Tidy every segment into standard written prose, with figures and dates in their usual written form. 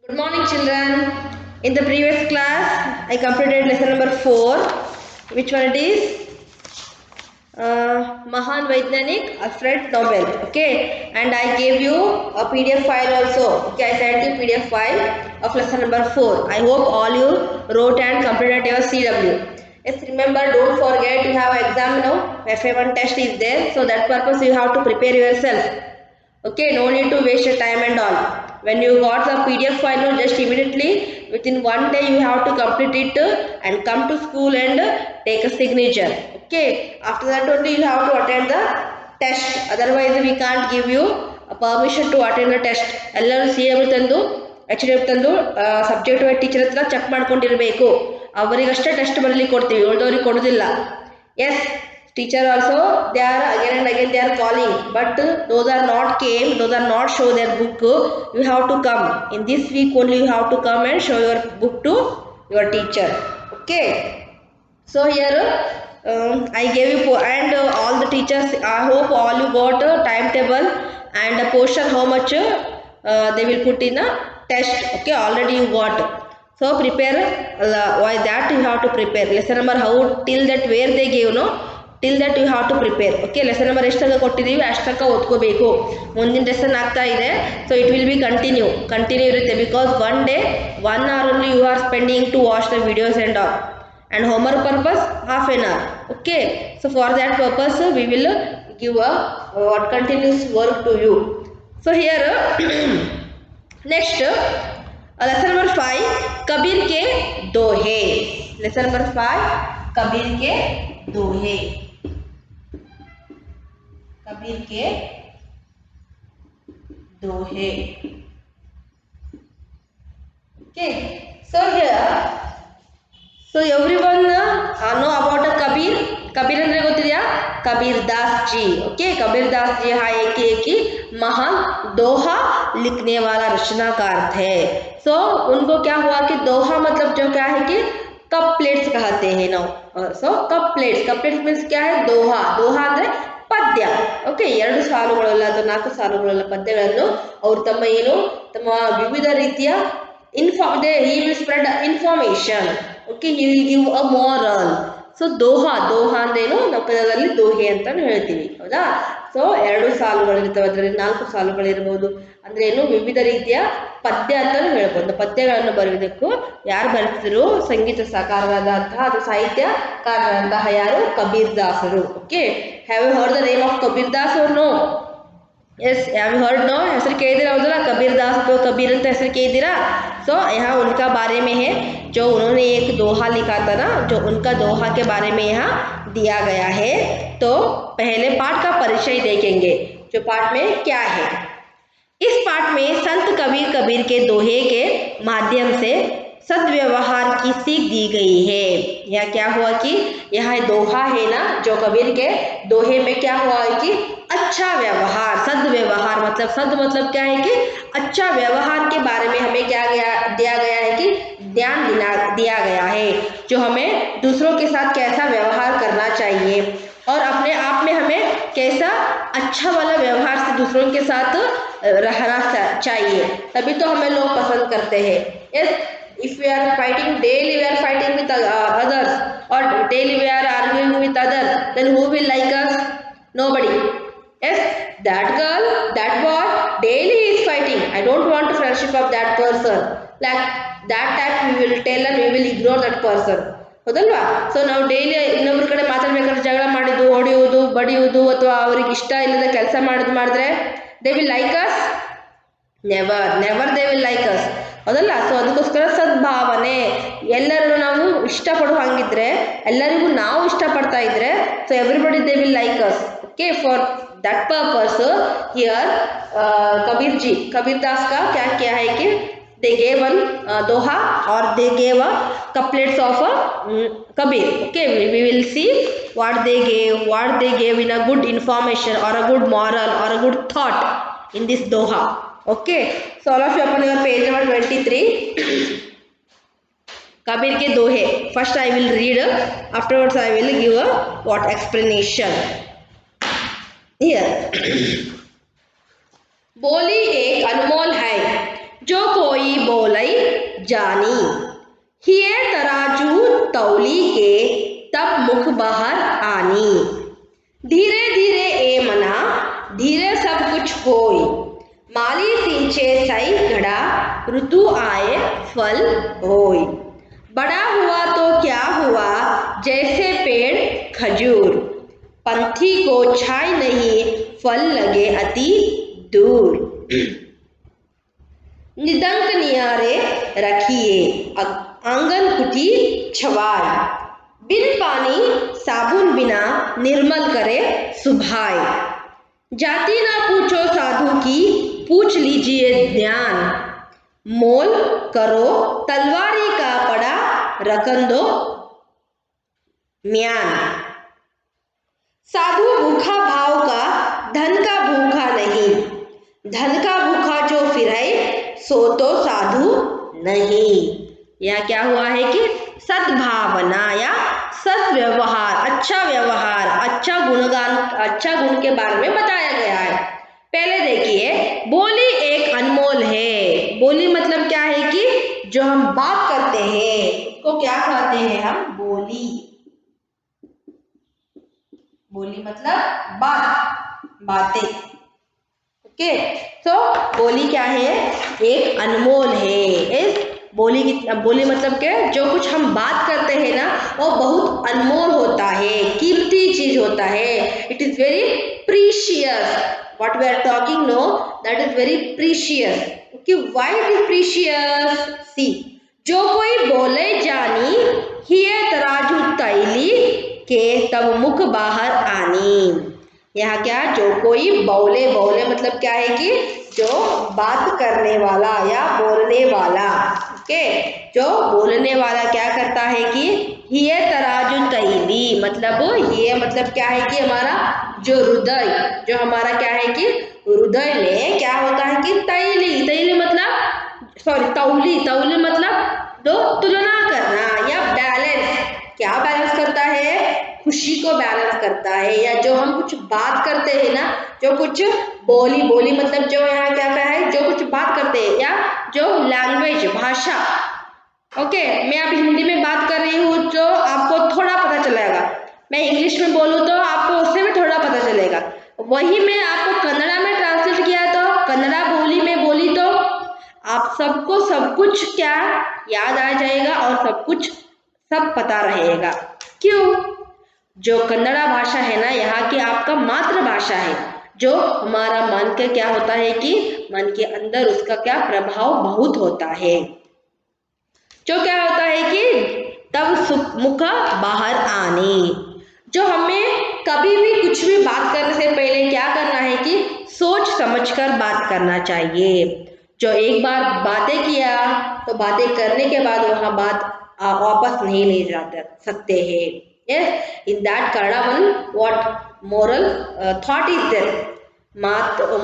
Good morning, children. In the previous class, I completed lesson number 4. Which one it is? Mahan Vaidyanik Alfred Nobel. Okay, and I gave you a PDF file also. Okay, I sent you PDF file of lesson number 4. I hope all you wrote and completed your CW. Yes, remember, don't forget you have exam now. FA1 test is there, so that purpose you have to prepare yourself. Okay, no need to waste your time and all. When you got the PDF file, just immediately within one day you have to complete it and come to school and take a signature. Okay, after that only you have to attend the test. Otherwise, we can't give you a permission to attend the test. ಎಲ್ಲರೂ C M ತಂದು HDF ತಂದು subject wise teacher ಹತ್ರ check ಮಾಡ್ಕೊಂಡಿರಬೇಕು. ಅವರಿಗಷ್ಟೇ test ಬರಲಿಕ್ಕೆ ಕೊಡ್ತೀವಿ, ಉಳಿದವ್ರಿಗೆ ಕೊಡೋದಿಲ್ಲ. Yes, teacher also they are again and again they are calling, but those are not came, those are not show their book. You have to come in this week only. You have to come and show your book to your teacher. Okay, so here I gave you and all the teachers, I hope all you got a timetable and a portion how much they will put in a test. Okay, already you got. So prepare why that you have to prepare lesson number how till that where they gave no till that you have to prepare. Okay, lesson number ಎಷ್ಟು ತನಕ ಕೊಟ್ಟಿದ್ದೀವಿ ಅಷ್ಟು ತನಕ ಓದ್ಕೋಬೇಕು. ಮುಂದಿನ lesson ಆಗ್ತಾ ಇದೆ, so it will be continue ಇರುತ್ತೆ, because one day 1 hour only you are spending to watch the videos and all, and homework purpose half an hour. Okay, so for that purpose we will give a what continuous work to you. So here next lesson number 5 Kabir के दोहे. lesson number 5 Kabir के दोहे. कबीर के दोहे. Okay, so here so everyone know about a Kabir. Kabir ಅಂದ್ರೆ ಗೊತ್ತಿದೆಯಾ? Kabir Das ji. Okay, Kabir Das ji हाँ एक ही महान दोहा लिखने वाला रचनाकार थे. सो उनको क्या हुआ कि दोहा मतलब जो क्या है कि कप प्लेट्स कहते हैं ना. सो कप प्लेट्स मीन्स क्या है? दोहा. दोहा ಅಂದ್ರೆ ಪದ್ಯ. ಓಕೆ, 2 ಸಾಲುಗಳಲ್ಲ ಅಥವಾ 4 ಸಾಲುಗಳಲ್ಲ, ಪದ್ಯಗಳನ್ನು ಅವರು ತಮ್ಮ ವಿವಿಧ ರೀತಿಯ he will spread information. Okay, he will give a moral. So Doha ಅಂದ್ರೇನು? ನಾವು ಕನ್ನಡದಲ್ಲಿ ದೋಹೆ ಅಂತ ಹೇಳ್ತೀವಿ, ಹೌದಾ? ಸೊ 2 ಸಾಲುಗಳಿರ್ತವೆ, ಅದರಲ್ಲಿ 4 ಸಾಲುಗಳಿರ್ಬೋದು. ಅಂದ್ರೆ ಏನು? ವಿವಿಧ ರೀತಿಯ ಪದ್ಯ ಅಂತಾನು ಹೇಳ್ಬೋದು. ಪದ್ಯಗಳನ್ನು ಬರೆಯುವುದಕ್ಕೂ ಯಾರು ಬರೆಸಿದ್ರು? ಸಂಗೀತ ಸಾಕಾರರಾದಂತಹ ಅದು ಸಾಹಿತ್ಯಕಾರರಾದಂತಹ ಯಾರು? ಕಬೀರ್ ದಾಸರು. Okay, have you heard the name of Kabir Das or no? Yes, have you heard no? ಹೆಸರು ಕೇಳಿದಿರಾ? ಹೌದಲ್ಲ, कबीर दास को कबीर ಅಂತ ಹೆಸರು ಕೇಳಿದಿರಾ? सो यहाँ उनका बारे में है जो उन्होंने एक दोहा लिखा था ना, जो उनका दोहा के बारे में यहाँ दिया गया है. तो पहले पाठ का परिचय देखेंगे, जो पाठ में क्या है. इस पाठ में संत कबीर के दोहे के माध्यम से सद्व्यवहार की सीख दी गई है. यह क्या हुआ कि यह दोहा है ना, जो कबीर के दोहे में क्या हुआ है कि अच्छा व्यवहार, सद्व्यवहार मतलब सद मतलब क्या है कि अच्छा व्यवहार के बारे में हमें क्या दिया गया है कि ध्यान दिया गया है, जो हमें दूसरों के साथ कैसा व्यवहार करना चाहिए और अपने आप में हमें कैसा अच्छा वाला व्यवहार से दूसरों के साथ रहना चाहिए, तभी तो हमें लोग पसंद करते हैं. Yes, if we are fighting daily, we are fighting with others, or daily we are arguing with others, then who will like us? Nobody. Yes, that girl, that boy daily is fighting. I don't want to friendship of that person. Like that we will tell and we will ignore that person. ಹೌದಲ್ವಾ? So ನಾವು daily ಇನ್ನೊಬ್ರ ಕಡೆ ಮಾತಾಡ್ಬೇಕಾದ್ರೆ ಜಗಳ ಮಾಡಿದ್ದು, ಹೊಡೆಯುವುದು, ಬಡಿಯುವುದು ಅಥವಾ ಅವ್ರಿಗೆ ಇಷ್ಟ ಇಲ್ಲದ ಕೆಲಸ ಮಾಡಿದ್ರೆ they will like us? Never they will like us, ಹೌದಲ್ಲ? ಸೊ ಅದಕ್ಕೋಸ್ಕರ ಸದ್ಭಾವನೆ, ಎಲ್ಲರೂ ನಾವು ಇಷ್ಟಪಡುವ ಹಂಗಿದ್ರೆ, ಎಲ್ಲರಿಗೂ ನಾವು ಇಷ್ಟಪಡ್ತಾ ಇದ್ರೆ, so everybody they will like us. Okay, for that purpose here Kabir Das का क्या किया है कि they gave one doha or they gave a couplets of Kabir. Okay, we will see what they gave in a good information or a good moral or a good thought in this doha. Okay, so all of you open your page number 23. Kabir ke dohe. First I will read, afterwards I will give a what explanation. Here बोली एक अनमोल है, जो कोई बोलै जानी। हिये तराजू तौली के तब मुख बाहर आनी। धीरे धीरे ए मना धीरे सब कुछ होय। माली सींचे सई घड़ा ऋतु आए फल होय। बड़ा हुआ तो क्या हुआ जैसे पेड़ खजूर। पंथी को छाई नहीं फल लगे अति दूर। निदंक नियारे रखिए आंगन कुटी छवाय। बिन पानी साबुन बिना निर्मल करे सुभाय। जाति ना पूछो साधु की पूछ लीजिए ज्ञान। मोल करो तलवारी का पड़ा रकन दो म्यान। साधु भूखा भाव का धन का भूखा नहीं। धन का भूखा जो फिरे सो तो साधु नहीं। यह क्या हुआ है कि सद्भावना या सद्व्यवहार, अच्छा व्यवहार, अच्छा गुणगान, अच्छा गुण के बारे में बताया गया है। पहले देखिए, बोली एक अनमोल है। बोली मतलब क्या है कि जो हम बात करते हैं उसको क्या कहते हैं हम? बोली। बोली मतलब बात, बातें। ओके, तो बोली क्या है? एक अनमोल है। इस बोली मतलब क्या? जो कुछ हम बात करते हैं ना वो बहुत अनमोल होता है, कीमती चीज होता है। It is very precious. What we are talking no, that is very precious. Okay, why it is precious? See, जो कोई बोले जानी हिये तराजू तैली के तब मुख बाहर आनी। यहाँ क्या? जो कोई बोले, बोले मतलब क्या है कि जो बात करने वाला या बोलने वाला। ओके, जो बोलने वाला क्या करता है कि हिये तराजू तैली, मतलब ये मतलब क्या है कि हमारा जो हृदय, जो हमारा क्या है कि हृदय में क्या होता है कि तैली, तैली मतलब सॉरी तौली, तौली मतलब जो तुलना करना या बैलेंस। क्या बैलेंस करता है? खुशी को बैलेंस करता है। या जो हम कुछ बात करते हैं ना, जो कुछ बोली, बोली मतलब जो यहाँ क्या है, जो कुछ बात करते हैं या जो लैंग्वेज, भाषा। ओके, मैं अब हिंदी में बात कर रही हूँ जो आपको थोड़ा पता चलेगा। मैं इंग्लिश में बोलूँ तो आपको उससे भी थोड़ा पता चलेगा। वही मैं आपको कन्नड़ा में ट्रांसलेट किया तो कन्नड़ा बोली में बोली तो आप सबको सब कुछ क्या याद आ जाएगा और सब कुछ सब पता रहेगा। क्यों? जो कन्नड़ा भाषा है ना, यहाँ की आपका मातृभाषा है। जो हमारा मन के क्या होता है कि मन के अंदर उसका क्या प्रभाव बहुत होता है। जो क्या होता है कि तब मुख बाहर आने। जो हमें कभी भी कुछ भी बात करने से पहले क्या करना है कि सोच समझकर बात करना चाहिए। जो एक बार बातें किया तो बातें करने के बाद वहाँ बात वापस नहीं ले जा सकते हैं। Yes, in that Kannada one, what moral thought is there?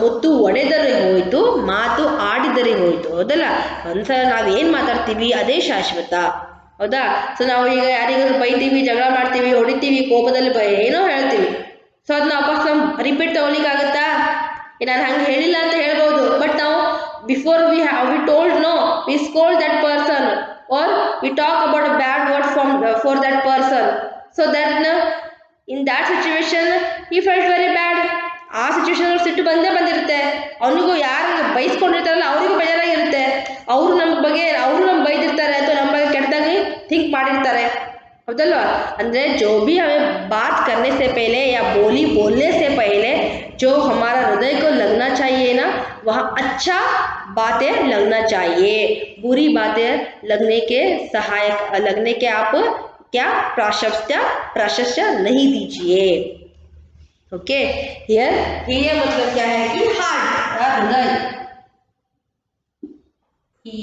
ಮುತ್ತು ಒಡೆದರೆ ಹೋಯ್ತು, ಮಾತು ಆಡಿದರೆ ಹೋಯ್ತು. ಹೌದಲ್ಲ? ಒಂದ್ಸಲ ನಾವು ಏನು ಮಾತಾಡ್ತೀವಿ ಅದೇ ಶಾಶ್ವತ. ಹೌದಾ? ಸೊ ನಾವು ಈಗ ಯಾರಿಗಾದ್ರೂ ಬೈತೀವಿ, ಜಗಳ ಮಾಡ್ತೀವಿ, ಹೊಡಿತೀವಿ, ಕೋಪದಲ್ಲಿ ಏನೋ ಹೇಳ್ತೀವಿ. ಸೊ ಅದನ್ನ ವಾಪಸ್ ನಾವು ರಿಪೀಟ್ ತಗೊಳ್ಳಿಕ್ಕಾಗತ್ತಾ? ನಾನು ಹಂಗೆ ಹೇಳಿಲ್ಲ ಅಂತ ಹೇಳ್ಬೋದು. ಬಟ್ ನಾವು before we told no, we scold that person or we talk about a bad word for that person. So that in that situation he felt very bad. ಆ ಸಿಚುವೇಶನ್ ಸಿಟ್ಟು ಬಂದಿರುತ್ತೆ. ಅವನಿಗೂ ಯಾರು ಬೈಸ್ಕೊಂಡಿರ್ತಾರಲ್ಲ ಅವರಿಗೂ ಬೇಜಾರಾಗಿರುತ್ತೆ. ಅವರು ನಮ್ಮ ಬಗ್ಗೆ ಅವರು ನಮ್ಗೆ ಬೈದಿರ್ತಾರೆ ಅಥವಾ ನಮ್ಮ ಬಗ್ಗೆ ಕೆಟ್ಟದಾಗಿ ಥಿಂಕ್ ಮಾಡಿರ್ತಾರೆ. हौदल्वा अंदर जो भी हमें बात करने से पहले या बोली बोलने से पहले जो हमारा हृदय को लगना चाहिए ना, वहाँ अच्छा बातें लगना चाहिए। बुरी बातें लगने के सहायक लगने के आप क्या प्राशस्त्य नहीं दीजिए। ओके, हियर मतलब क्या है कि हार्ट, हृदय,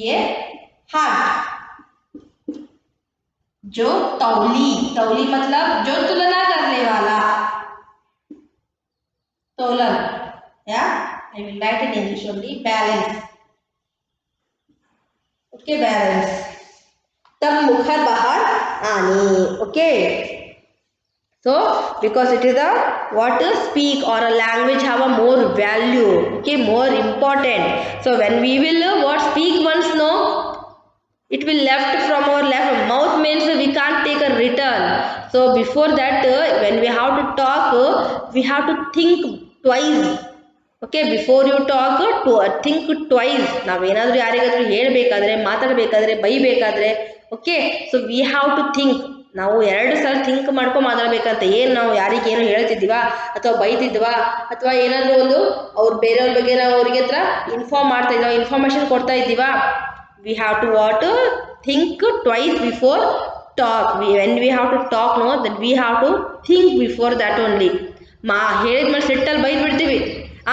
ये हार्ट। जो तौली, तौली मतलब जो तुलना करने वाला, तोलन, या I will write in English only, balance. Okay, balance. तब मुखर बाहर आनी। Okay, so because it is a what to speak or a language have a more value, okay, more important. So when we will what speak it will left from our left. Mouth means we can't take a return. So before that, when we have to talk, we have to think twice. Okay, before you talk, to think twice. ನಾವೇನಾದರೂ ಯಾರಿಗಾದರೂ ಹೇಳಬೇಕಾದ್ರೆ, ಮಾತಾಡಬೇಕಾದ್ರೆ, ಬೈಬೇಕಾದ್ರೆ, okay, so we have to think. ನಾವು 2 ಸಲ think ಮಾಡ್ಕೊಂಡು ಮಾತಾಡಬೇಕಂತ. ಏನು ನಾವು ಯಾರಿಗೇನು ಹೇಳ್ತಿದ್ದೀವಾ ಅಥವಾ ಬೈತಿದ್ವಾ ಅಥವಾ ಏನಾದರೂ ಒಂದು ಅವ್ರು ಬೇರೆಯವ್ರ ಬಗ್ಗೆ ನಾವು ಅವ್ರಿಗೆ ಹತ್ರ ಇನ್ಫಾರ್ಮ್ ಮಾಡ್ತಾ ಇದ್ದೀವಾ, ಇನ್ಫಾರ್ಮೇಷನ್ ಕೊಡ್ತಾ ಇದ್ದೀವಾ, we have to what think twice before talk. When we have to talk, no, that we have to think before that only. ಹೇಳಿದ್ಮೇಲೆ ಸಿಟ್ಟಲ್ಲಿ ಬೈದು ಬಿಡ್ತೀವಿ,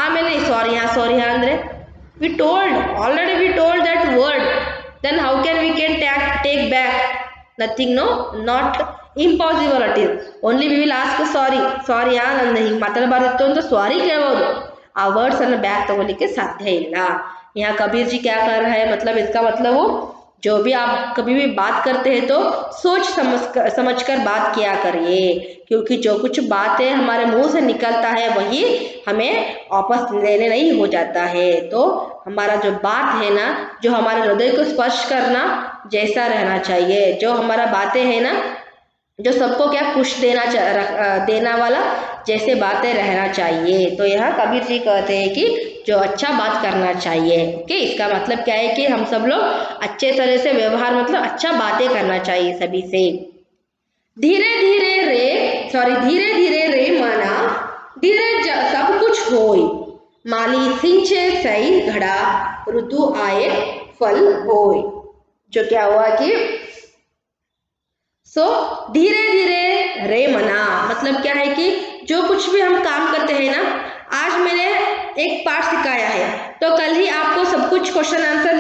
ಆಮೇಲೆ ಸಾರಿ ಅಂದರೆ already we told that word, then how can we can take back? Nothing, no, not impossible it is. Only we will ask sorry ನಾನು ಹಿಂಗೆ ಮಾತಾಡಬಾರ್ದಿತ್ತು ಅಂತ ಸಾರಿ ಕೇಳ್ಬೋದು. ಆ ವರ್ಡ್ಸ್ ಅನ್ನು ಬ್ಯಾಕ್ ತಗೊಳ್ಳಿಕ್ಕೆ ಸಾಧ್ಯ ಇಲ್ಲ. यहाँ कबीर जी क्या कर रहे हैं, मतलब इसका मतलब वो जो भी आप कभी भी बात करते हैं तो सोच समझकर बात किया करिए, क्योंकि जो कुछ बातें हमारे मुंह से निकलता है वही हमें वापस लेने नहीं हो जाता है. तो हमारा जो बात है ना, जो हमारे हृदय को स्पर्श करना जैसा रहना चाहिए, जो हमारा बातें है ना, जो सबको क्या खुश देना वाला जैसे बातें रहना चाहिए. तो यहाँ कबीर जी कहते हैं कि जो अच्छा बात करना चाहिए. ओके, इसका मतलब क्या है कि हम सब लोग अच्छे तरह से व्यवहार, मतलब अच्छा बातें करना चाहिए सभी से. धीरे धीरे रे मना, धीरे सब कुछ होय, माली सिंचे सही घड़ा, ऋतु आए फल होय. जो क्या हुआ कि धीरे धीरे रे मना, मतलब क्या है कि जो कुछ भी हम काम करते हैं ना, आज मैंने एक पार्ट सिखाया है तो कल ही आपको सब कुछ क्वेश्चन आंसर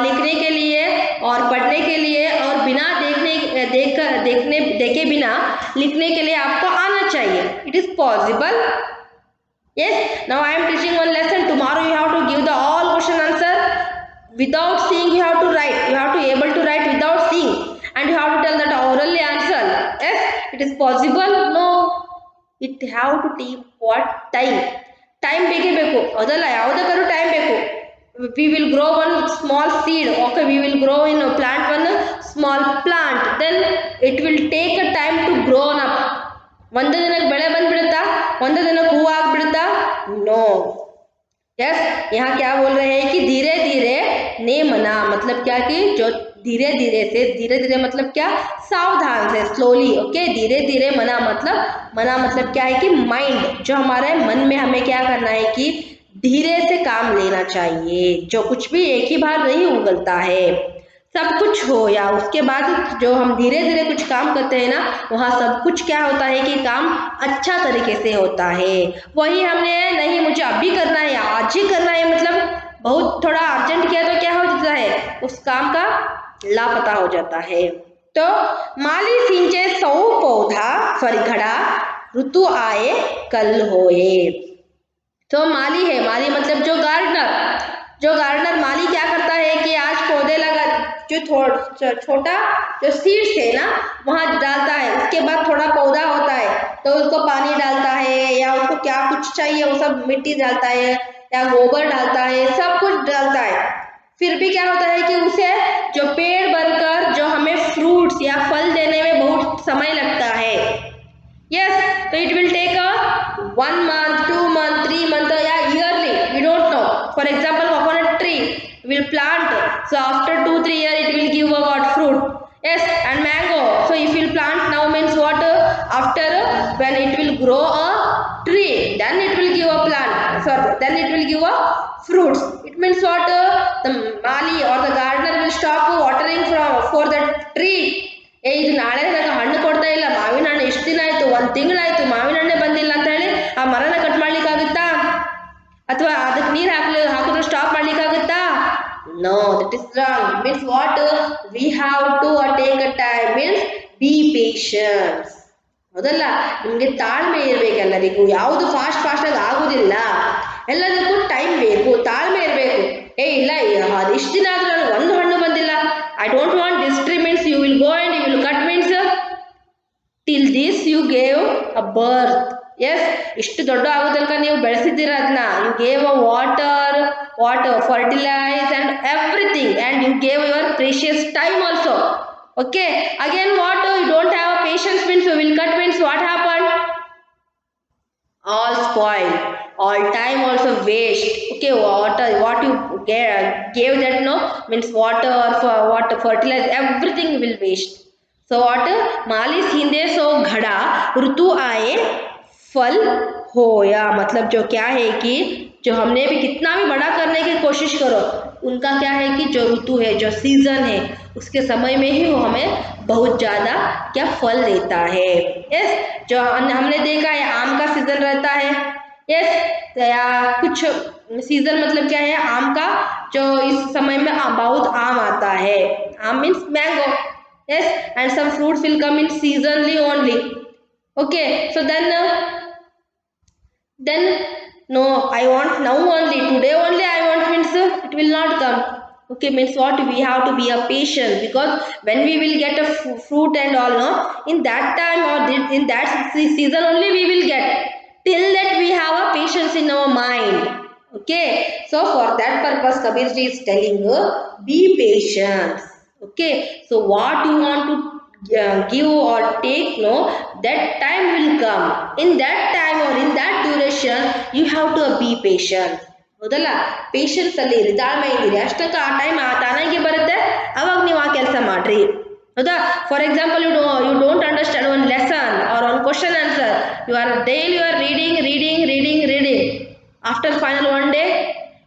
लिखने के लिए और पढ़ने के लिए और बिना देखे बिना लिखने के लिए आपको आना चाहिए. It is possible. Yes, now I am teaching one lesson. Tomorrow you have to give the all question answer without seeing. You have to write. You have to able to write without seeing, and you have to tell that orally answer. Yes, it is possible. No, it have to take what time. Time ಬೇಕು ಅದಲ್ಲ, ಯಾವುದಕ್ಕಾದ್ರೂ time ಬೇಕು. We will grow one small seed. Okay, we will grow in a plant one small plant. Then it will take a time to grow up. ಒಂದು ದಿನಕ್ಕೆ ಬೆಳೆ ಬಂದ್ಬಿಡುತ್ತಾ, ಒಂದು ದಿನಕ್ಕೆ ಹೂವು ಆಗ್ಬಿಡುತ್ತಾ? No. Yes, यहाँ क्या बोल रहे हैं कि धीरे धीरे ने मना, मतलब क्या कि जो धीरे धीरे मतलब क्या, सावधान से, स्लोली. ओके, धीरे धीरे मना मतलब क्या है कि माइंड, जो हमारे मन में हमें क्या करना है कि धीरे से काम लेना चाहिए. जो कुछ भी एक ही बार नहीं उगलता है. सब कुछ हो या उसके बाद जो हम धीरे धीरे कुछ काम करते हैं ना, वहाँ सब कुछ क्या होता है कि काम अच्छा तरीके से होता है. वही हमने नहीं मुझे अभी करना है, आज ही करना है, मतलब बहुत थोड़ा अर्जेंट किया तो क्या हो जाता है, उस काम का लापता हो जाता है. तो माली सिंचे सौ पौधा घड़ा, ऋतु आए कल होए. तो माली है, माली मतलब जो गार्डनर माली क्या करता है कि आज पौधे लगा, जो छोटा जो सीड्स है ना वहाँ डालता है, उसके बाद थोड़ा पौधा होता है तो उसको पानी डालता है या उसको क्या कुछ चाहिए वो सब मिट्टी डालता है या गोबर डालता है, सब कुछ डालता है. फिर भी क्या होता है कि उसे जो पेड़ बनकर जो हमें फ्रूट्स या फल देने में बहुत समय लगता है. यस, तो it will take 1 month, 2 month, 3 month या yearly, we don't know. For example, coconut tree will plant, so after 2-3 years it will give a what fruit. Yes, and mango, so if you plant now means what, after when it will grow a tree, then it will give a plant, sorry, then it will give a fruits. It means what, the mali or the gardener will stop watering for the tree. ಇದು ನಾಳೆ ನನಗೆ ಹಣ್ಣು ಕೊಡ್ತಾ ಇಲ್ಲ, ಮಾವಿನ ಹಣ್ಣು ಇಷ್ಟು ದಿನ ಆಯ್ತು, 1 ತಿಂಗಳಾಯ್ತು, ಮಾವಿನ ಹಣ್ಣೆ ಬಂದಿಲ್ಲ ಅಂತ ಹೇಳಿ ಆ ಮರನ ಕಟ್ ಮಾಡ್ಲಿಕ್ಕಾಗುತ್ತಾ, ಅಥವಾ ಅದಕ್ಕೆ ನೀರು ಹಾಕಿದ್ರೆ stop ಮಾಡ್ಲಿಕ್ಕಾಗುತ್ತಾ? No, that is wrong. Means what, we have to take a time, means be patient. ಹೌದಲ್ಲ, ನಿಮಗೆ ತಾಳ್ಮೆ ಇರಬೇಕು. ಎಲ್ಲರಿಗೂ ಯಾವುದು ಫಾಸ್ಟ್ ಆಗಿ ಆಗೋದಿಲ್ಲ, ಎಲ್ಲದಕ್ಕೂ ಟೈಮ್ ಬೇಕು, ತಾಳ್ಮೆ ಇರಬೇಕು. ಇಲ್ಲ ಇಷ್ಟು ದಿನ ಆದ್ರೂ ನನಗೆ ಒಂದು ಹಣ್ಣು ಬಂದಿಲ್ಲ, I don't want this tree, means you will go and you will cut, means till this you gave a birth. Yes, ಇಷ್ಟು ದೊಡ್ಡ ಆಗೋ ತನಕ ನೀವು ಬೆಳೆಸಿದ್ದೀರ ಅದನ್ನ. You gave a water fertilise and everything and you gave your precious time also. Okay, again what you don't have a patience means you will cut means what happen? All spoil, all time also waste. Okay, what you gave that no means water or for what fertilizer, everything will waste. So what मालिस हिंदे सो घड़ा ऋतु आए फल होया, मतलब जो क्या है कि जो हमने भी कितना भी बड़ा करने की कोशिश करो, उनका क्या है कि जो ऋतु है, जो सीजन है, उसके समय में ही वो हमें बहुत ज़्यादा क्या फल देता है. यस, जो हमने देखा है आम का सीजन रहता है. यस, या कुछ सीजन मतलब क्या है, आम का जो इस समय में बहुत आम आता है. आम means mango. Yes, and some fruits will come in seasonally only. Okay, so then no, I want now only, today only I want means it will not come. Okay, means what, we have to be a patient, because when we will get a fruit and all, no, in that time or in that season only we will get. Till that we have a patience in our mind. Okay, so for that purpose Kabir ji is telling be patient. Okay, so what you want to give or take, no, that time will come. In that time or in that duration you have to be patient. ಹೌದಲ್ಲ, patience ಅಲ್ಲಿ ಇರಿ, ತಾಳ್ಮೆ ಇದ್ದೀರಿ, ಅಷ್ಟಕ್ಕ ಆ time ತಾನಾಗಿ ಬರುತ್ತೆ, ಅವಾಗ ನೀವು ಆ ಕೆಲಸ ಮಾಡ್ರಿ. ಹೌದಾ? For example you don't understand one lesson or one question answer, you are reading. After final one day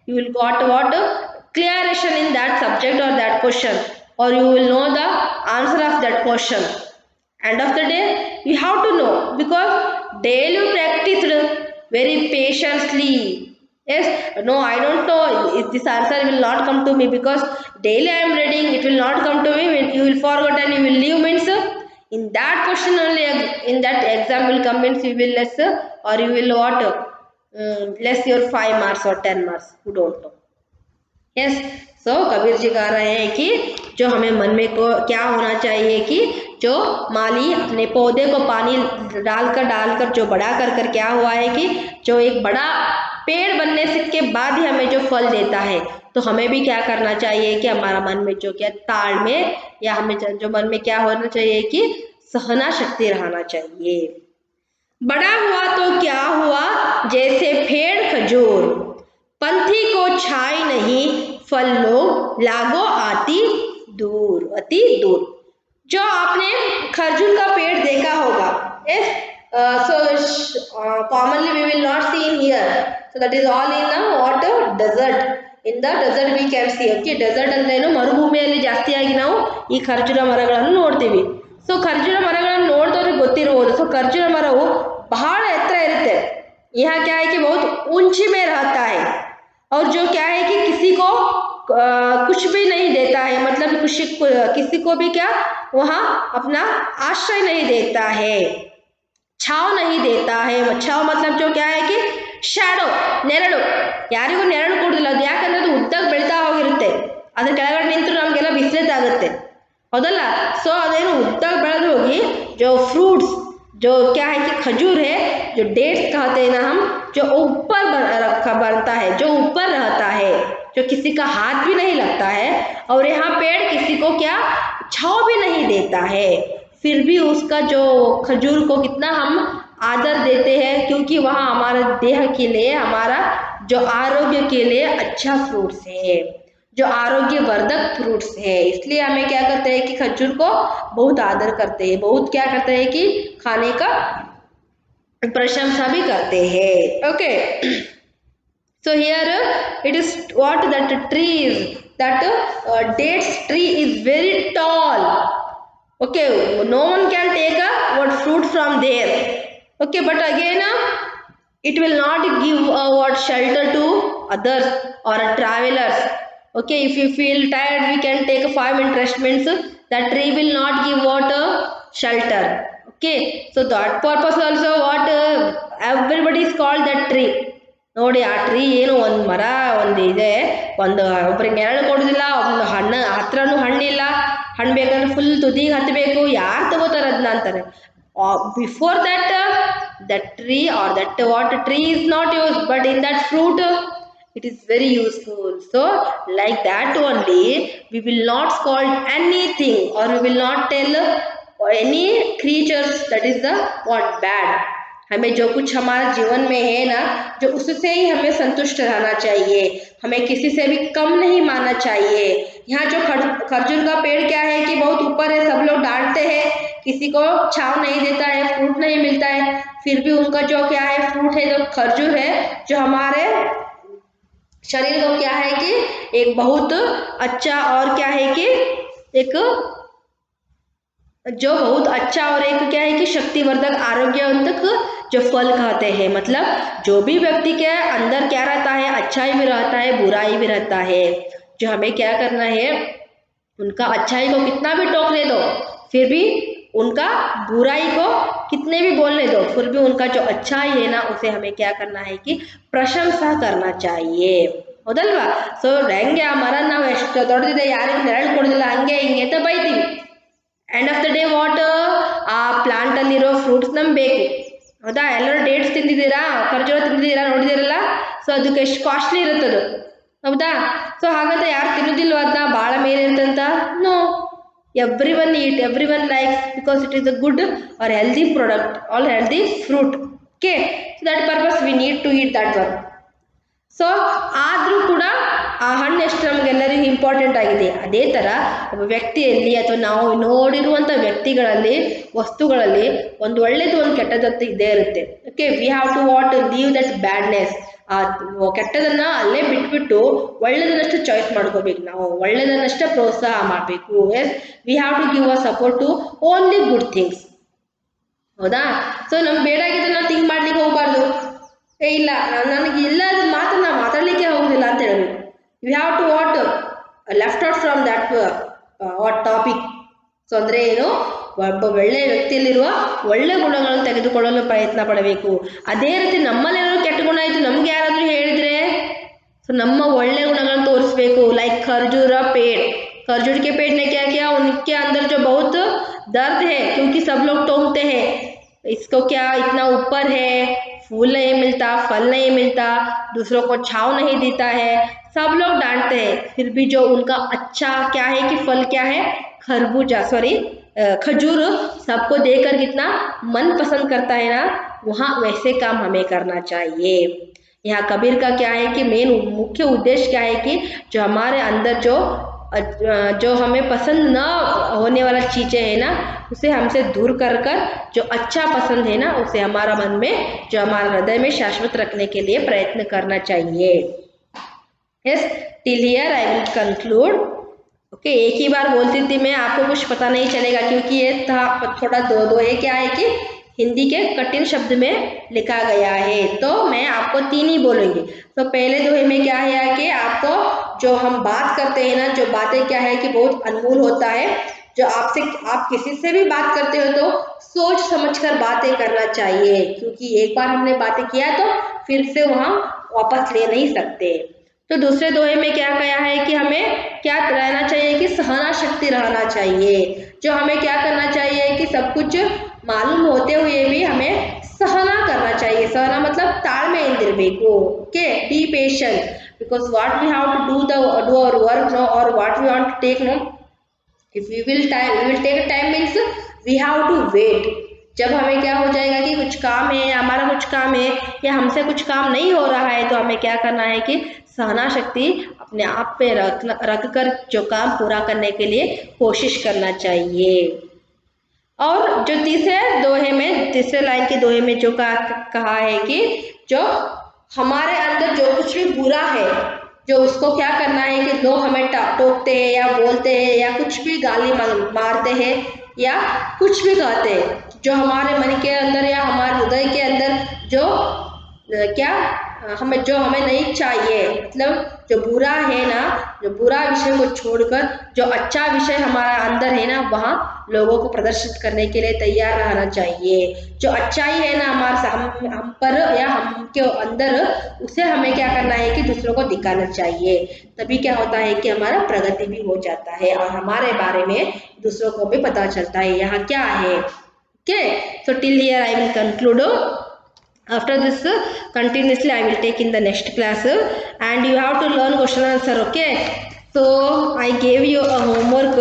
you will got what clarification in that subject or that question, or you will know the answer of that question. End of the day you have to know, because daily practiced very patiently. Yes, no, I don't know, this answer will not come to me because daily I am reading, it will not come to me. You will forget and you will leave means in that question only, in that exam will come means you will less, or you will what less your 5 marks or 10 marks, you don't know. Yes, so Kabir ji कह रहे हैं कि जो हमें मन में को क्या होना चाहिए कि जो माली अपने पौधे को पानी डालकर जो बड़ा कर क्या हुआ है कि जो एक बड़ा पेड़ बनने के बाद ही हमें जो फल देता है, तो हमें भी क्या करना चाहिए कि हमारा मन में जो क्या तालमेल, या हमें जो मन में क्या होना चाहिए कि सहना शक्ति रहना चाहिए. बड़ा हुआ तो क्या हुआ, जैसे पेड़ खजूर, पंथी को छाई नहीं, फल लो लागो अति दूर. जो आपने खजूर का पेड़ देखा होगा, so commonly we will not see in here, so that is all in a what desert. In the desert we can see. Okay, desert ಅಂದ್ರೆ ಏನು, ಮರುಭೂಮಿಯಲ್ಲಿ ಜಾಸ್ತಿಯಾಗಿ ನಾವು ಈ ಖರ್ಜೂರ ಮರಗಳನ್ನು ನೋಡ್ತೀವಿ. ಸೊ ಖರ್ಜೂರ ಮರಗಳನ್ನು ನೋಡಿದವ್ರಿಗೆ ಗೊತ್ತಿರಬಹುದು. ಸೊ ಖರ್ಜೂರ ಮರವು ಬಹಳ ಎತ್ತರ ಇರುತ್ತೆ. यहाँ क्या है कि बहुत ऊंची में रहता है, और जो क्या है कि किसी को कुछ भी नहीं देता है, मतलब किसी को भी क्या वहाँ अपना आश्रय नहीं देता है, छाव नहीं देता है. छाव मतलब जो क्या है कि ಶ್ಯಾಡೋ, ನೆರಳು, ಯಾರಿಗೂ ನೆರಳು ಕೊಡೋದಿಲ್ಲ. ಅದು ಯಾಕಂದ್ರೆ ಅದು ಉದ್ದಾಗ ಬೆಳೀತಾ ಹೋಗಿರುತ್ತೆ, ಅದ್ರ ಕೆಳಗಡೆ ನಿಂತು ನಮಗೆಲ್ಲ ಬಿಸಿಲಿದ್ದಾಗುತ್ತೆ, ಹೌದಲ್ಲ. ಸೊ ಅದೇನು ಉದ್ದಾಗ ಬೆಳೆದು ಹೋಗಿ जो फ्रूट्स जो क्या है कि खजूर है, जो डेट्स कहते हैं ना हम, जो ऊपर बनता है, जो ऊपर रहता है, जो किसी का हाथ भी नहीं लगता है, और यहाँ पेड़ किसी को क्या छांव भी नहीं देता है, फिर भी उसका जो खजूर को कितना हम आदर देते हैं, क्योंकि वहाँ हमारे देह के लिए, हमारा जो आरोग्य के लिए अच्छा फ्रूट्स है, जो आरोग्यवर्धक फ्रूट्स है. इसलिए हमें क्या करते हैं कि खजूर को बहुत आदर करते हैं, बहुत क्या करते हैं कि खाने का प्रशंसा भी करते हैं. Okay, so here it is what that tree is, that dates tree is very tall. Okay, no one can take what fruit from there. Okay, but again it will not give what shelter to others or travelers. Okay, if you feel tired we can take a 5-minute rest means that tree will not give water shelter. Okay, so that purpose also what everybody is called that tree. ನೋಡಿ, ಆ tree ಏನು ಒಂದು ಮರ ಒಂದು ಇದೆ, ಒಂದು ಒಬ್ರಿಗೆ ನೆರಳು ಕೊಡೋದಿಲ್ಲ, ಒಂದು ಹತ್ರನೂ ಹಣ್ಣಿಲ್ಲ, ಹಣ್ಣು ಬೇಕಂದ್ರೆ ಫುಲ್ ತುದಿಗೆ ಹತ್ತಬೇಕು, ಯಾರು ತಗೋತಾರೆ ಅದನ್ನ ಅಂತಾರೆ. Before that that tree or that what tree is not used, but in that fruit it is very useful. So like that only, we will not scold anything, or we will not tell any creatures that is the what bad. हमें जो कुछ हमारा जीवन में है ना, जो उससे ही हमें संतुष्ट रहना चाहिए, हमें किसी से भी कम नहीं मानना चाहिए। यहाँ जो खजूर का पेड़ क्या है कि बहुत ऊपर है, सब लोग डांटते हैं, किसी को छांव नहीं देता है, फ्रूट नहीं मिलता है, फिर भी उनका जो क्या है फ्रूट है, जो खजूर है, जो हमारे शरीर को क्या है कि एक बहुत अच्छा और क्या है कि एक जो बहुत अच्छा और एक क्या है कि शक्तिवर्धक आरोग्यवर्धक जो फल कहते हैं। मतलब जो भी व्यक्ति के अंदर क्या रहता है, अच्छाई भी रहता है, बुराई भी रहता है। जो हमें क्या करना है, उनका अच्छाई को कितना भी टोकने दो, फिर भी उनका बुराई को कितने भी बोलने दो, फिर भी उनका जो अच्छाई है ना, उसे हमें क्या करना है कि प्रशंसा करना चाहिए, ಹೌದಲ್ವಾ? ಸೊ ಹೆಂಗೆ ಆ ಮರ ನಾವು ಎಷ್ಟು ದೊಡ್ಡದಿದೆ, ಯಾರಿಗೂ ನೆರಳು ಕೊಡೋದಿಲ್ಲ, ಹಂಗೆ ಹಿಂಗೆ ಅಂತ ಬೈತೀವಿ. End of the day what, ಆ ಪ್ಲಾಂಟ್ ಅಲ್ಲಿರೋ ಫ್ರೂಟ್ಸ್ ನಮ್ಗೆ ಬೇಕು, ಹೌದಾ? ಎಲ್ಲರೂ ಡೇಟ್ಸ್ ತಿಂದಿದ್ದೀರಾ, ಖರ್ಜೂರ ತಿಂದಿದ್ದೀರಾ, ನೋಡಿದಿರಲ್ಲ? ಸೊ ಅದಕ್ಕೆ ಎಷ್ಟು ಕಾಸ್ಟ್ಲಿ ಇರುತ್ತದು, ಹೌದಾ? ಸೊ ಹಾಗಂತ ಯಾರು ತಿನ್ನೋದಿಲ್ವ ಅದನ್ನ, ಭಾಳ ಮೇಲೆ ಇರ್ತಂತ? No, everyone eat, everyone likes, because it is a good or healthy product or healthy fruit. Okay, so that purpose we need to eat that one. So ಆದರೂ ಕೂಡ ಆ ಹಣ್ಣು ಎಷ್ಟು ನಮಗೆಲ್ಲರಿಗೂ ಇಂಪಾರ್ಟೆಂಟ್ ಆಗಿದೆ, ಅದೇ ಥರ ಒಬ್ಬ ವ್ಯಕ್ತಿಯಲ್ಲಿ ಅಥವಾ ನಾವು ನೋಡಿರುವಂಥ ವ್ಯಕ್ತಿಗಳಲ್ಲಿ, ವಸ್ತುಗಳಲ್ಲಿ ಒಂದು ಒಳ್ಳೆಯದು ಒಂದು ಕೆಟ್ಟದಂತ ಇದ್ದೇ ಇರುತ್ತೆ. Okay, we have to what leave that badness. ಆ ಕೆಟ್ಟದನ್ನು ಅಲ್ಲೇ ಬಿಟ್ಬಿಟ್ಟು ಒಳ್ಳೆದನ್ನಷ್ಟು ಚಾಯ್ಸ್ ಮಾಡ್ಕೋಬೇಕು, ನಾವು ಒಳ್ಳೆದನ್ನಷ್ಟೇ ಪ್ರೋತ್ಸಾಹ ಮಾಡಬೇಕು. Yes, we have to give a support to only good things, ಹೌದಾ? ಸೊ ನಮ್ಗೆ ಬೇಡಾಗಿದ್ದನ್ನು ಥಿಂಕ್ ಮಾಡ್ಲಿಕ್ಕೆ ಹೋಗಬಾರ್ದು. ಇಲ್ಲ, ನನಗೆ ಇಲ್ಲದ ಮಾತನ್ನ ಮಾತಾಡಲಿಕ್ಕೆ ಹೋಗುದಿಲ್ಲ ಅಂತ ಹೇಳಬೇಕು. You have to what left out from that what topic. So ಅಂದರೆ ಏನು, ಒಬ್ಬ ಒಳ್ಳೆಯ ವ್ಯಕ್ತಿಯಲ್ಲಿರುವ ಒಳ್ಳೆ ಗುಣಗಳನ್ನು ತೆಗೆದುಕೊಳ್ಳಲು ಪ್ರಯತ್ನ ಪಡಬೇಕು. ಅದೇ ರೀತಿ ನಮ್ಮಲ್ಲೇನಾದ್ರು ಕೆಟ್ಟ ಗುಣ ಇದ್ದು ನಮ್ಗೆ ಯಾರಾದರೂ ಹೇಳಿದರೆ, ಸೊ ನಮ್ಮ ಒಳ್ಳೆ ಗುಣಗಳನ್ನು ತೋರಿಸ್ಬೇಕು. ಲೈಕ್ खरजूर पेड़, खरजूर के पेड़ ने क्या किया, उनके अंदर जो बहुत दर्द है, क्योंकि सब लोग टोकते हैं इसको, क्या इतना ऊपर है, फूल नहीं मिलता, फल नहीं मिलता, दूसरों को छाँव नहीं देता है, सब लोग डांटते हैं, फिर भी जो उनका अच्छा क्या है कि फल क्या है, खजूर सबको देकर कितना मन पसंद करता है ना, वहाँ वैसे काम हमें करना चाहिए। यहाँ कबीर का क्या है कि मेन मुख्य उद्देश्य क्या है कि जो हमारे अंदर जो हमें पसंद न होने वाला चीज़ें है ना, उसे हमसे दूर कर जो अच्छा पसंद है ना, उसे हमारा मन में, जो हमारे हृदय में शाश्वत रखने के लिए प्रयत्न करना चाहिए। Yes, till here I will conclude. Okay, एक ही बार बोलती थी मैं, आपको कुछ पता नहीं चलेगा, क्योंकि ये था थोड़ा दो है क्या है कि हिंदी के कठिन शब्द में लिखा गया है, तो मैं आपको 3 ही बोलूँगी। तो पहले दोहे में क्या है कि आपको जो हम बात करते हैं ना, जो बातें क्या है कि बहुत अनमोल होता है, जो आप किसी से भी बात करते हो तो सोच समझकर बातें करना चाहिए, क्योंकि एक बार हमने बातें किया तो फिर से वहाँ वापस ले नहीं सकते। तो दूसरे दोहे में क्या कहा है कि हमें क्या रहना चाहिए कि सहना शक्ति रहना चाहिए, जो हमें क्या करना चाहिए कि सब कुछ मालूम होते हुए भी हमें सहना करना चाहिए। सहना मतलब ताಳ್ಮೆಯಿಂದಿರಬೇಕು. Okay, be patient, because what we have to do our work now, or what we want to take now, if we will take time means we have to wait. जब हमें क्या हो जाएगा कि कुछ काम है, हमारा कुछ काम है या हमसे कुछ काम नहीं हो रहा है, तो हमें क्या करना है कि सहना शक्ति अपने आप पे रख कर जो काम पूरा करने के लिए कोशिश करना चाहिए। और जो तीसरे लाइन के दोहे में जो कहा है कि जो हमारे अंदर जो कुछ भी बुरा है, जो उसको क्या करना है कि लोग हमें टोकते हैं या बोलते हैं या कुछ भी गाली मारते हैं या कुछ भी कहते हैं, जो हमारे मन के अंदर या हमारे हृदय के अंदर जो हमें नहीं चाहिए, मतलब जो बुरा है ना, जो बुरा विषय को छोड़कर जो अच्छा विषय हमारा अंदर है ना, वहाँ लोगों को प्रदर्शित करने के लिए तैयार रहना चाहिए। जो अच्छाई है ना हम पर या हमके अंदर, उसे हमें क्या करना है कि दूसरों को दिखाना चाहिए, तभी क्या होता है कि हमारा प्रगति भी हो जाता है और हमारे बारे में दूसरों को भी पता चलता है यहाँ क्या है। Okay, so till here I will conclude After this, continuously I will take in the next class, and you have to learn question answer. Okay, so I gave you a homework.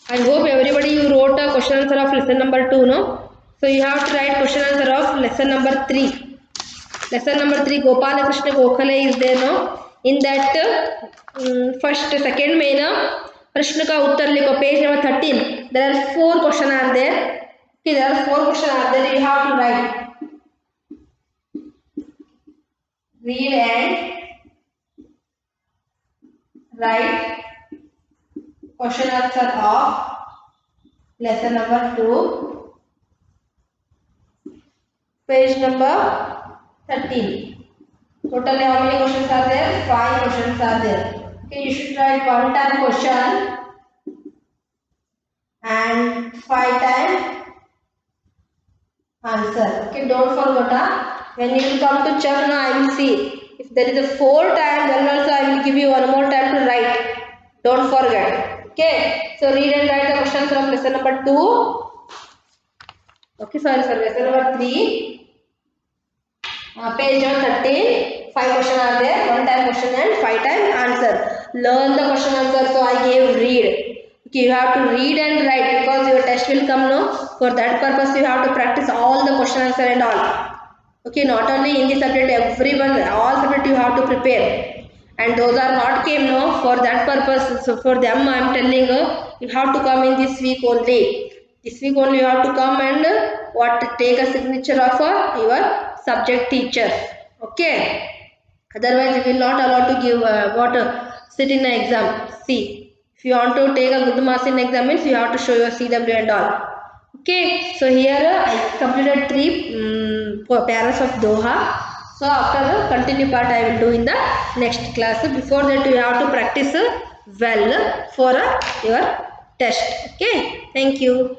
I hope everybody you wrote a question answer of lesson number 2, no? So you have to write question answer of lesson number 3. Lesson number 3, Gopala Krishna Gokhale is there, no? In that first second main Prashna ka uttar likho, page number 13. There are 4 questions are there. Okay, there are 4 questions are there. You have to write. Read and write question answer of lesson number 2, page number 13. Totally how many questions are there? 5 questions are there. Okay, you should write 1 time question and 5 time answer. Okay, don't forget. When you will come to check, now I will see. If there is a 4 time, then also I will give you one more time to write. Don't forget. Okay, so read and write the questions from lesson number 2. Okay, sorry, lesson number 3. Page number 13. 5 questions are there. 1 time question and 5 time answer. Learn the question answer. So I gave read. Okay, you have to read and write because your test will come, no? For that purpose, you have to practice all the question answer and all. Okay, not only in the subject, everyone, all subject you have to prepare. And those are not came, no? For that purpose, so for them I am telling you have to come in this week only. This week only you have to come and take a signature of your subject teacher. Okay. Otherwise, you will not allowed to give sit in an exam. See, if you want to take a good marks in exam, means you have to show your CW and all. Okay, so here I completed 3 paras of Doha. So after the continue part I will do in the next class. Before that you have to practice well for your test. Okay, thank you.